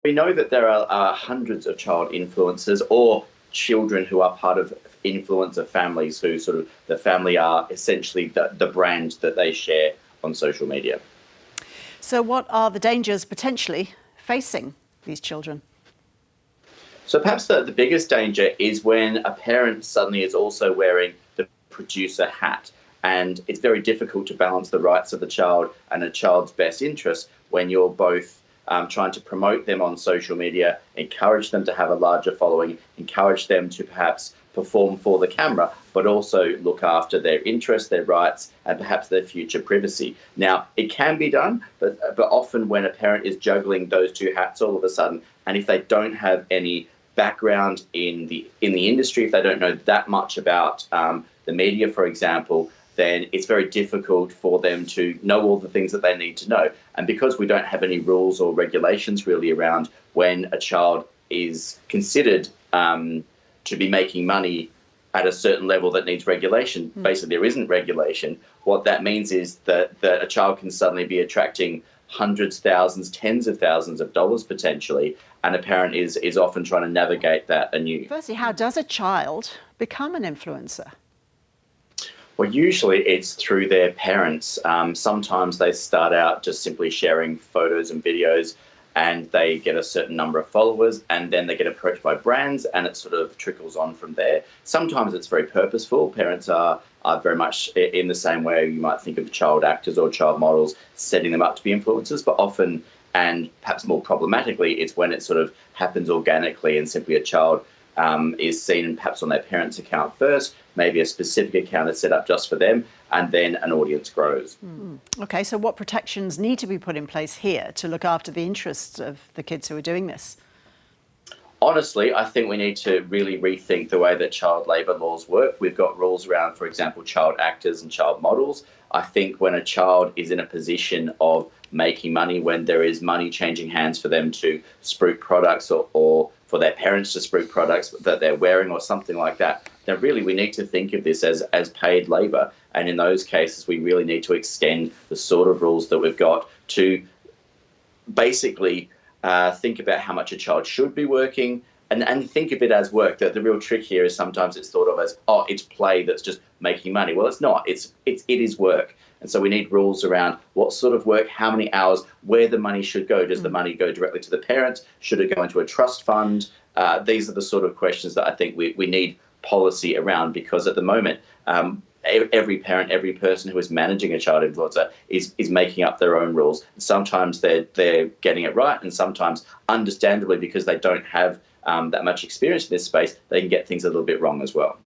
We know that there are hundreds of child influencers or children who are part of influencer families who sort of the family are essentially the brand that they share on social media. So what are the dangers potentially facing these children? So perhaps the biggest danger is when a parent suddenly is also wearing the producer hat. And it's very difficult to balance the rights of the child and a child's best interests when you're both trying to promote them on social media, encourage them to have a larger following, encourage them to perhaps perform for the camera, but also look after their interests, their rights, and perhaps their future privacy. Now, it can be done, but often when a parent is juggling those two hats all of a sudden, and if they don't have any background in the industry, if they don't know that much about the media, for example, then it's very difficult for them to know all the things that they need to know. And because we don't have any rules or regulations really around when a child is considered to be making money at a certain level that needs regulation, basically there isn't regulation. What that means is that a child can suddenly be attracting hundreds, thousands, tens of thousands of dollars potentially, and a parent is often trying to navigate that anew. Firstly, how does a child become an influencer? Well, usually it's through their parents. Sometimes they start out just simply sharing photos and videos and they get a certain number of followers and then they get approached by brands and it sort of trickles on from there. Sometimes it's very purposeful. Parents are very much in the same way you might think of child actors or child models, setting them up to be influencers, but often, and perhaps more problematically, it's when it sort of happens organically and simply a child is seen perhaps on their parents' account first, maybe a specific account is set up just for them, and then an audience grows. Okay, so what protections need to be put in place here to look after the interests of the kids who are doing this? Honestly, I think we need to really rethink the way that child labour laws work. We've got rules around, for example, child actors and child models. I think when a child is in a position of making money, when there is money changing hands for them to spruik products or for their parents to spruik products that they're wearing or something like that, then really we need to think of this as paid labour. And in those cases, we really need to extend the sort of rules that we've got to basically think about how much a child should be working and think of it as work. The real trick here is sometimes it's thought of as, oh, it's play that's just making money. Well, it's not. It is work. And so we need rules around what sort of work, how many hours, where the money should go. Does the money go directly to the parent? Should it go into a trust fund? These are the sort of questions that I think we need policy around, because at the moment, every parent, every person who is managing a child influencer is making up their own rules. Sometimes they're getting it right, and sometimes, understandably, because they don't have that much experience in this space, they can get things a little bit wrong as well.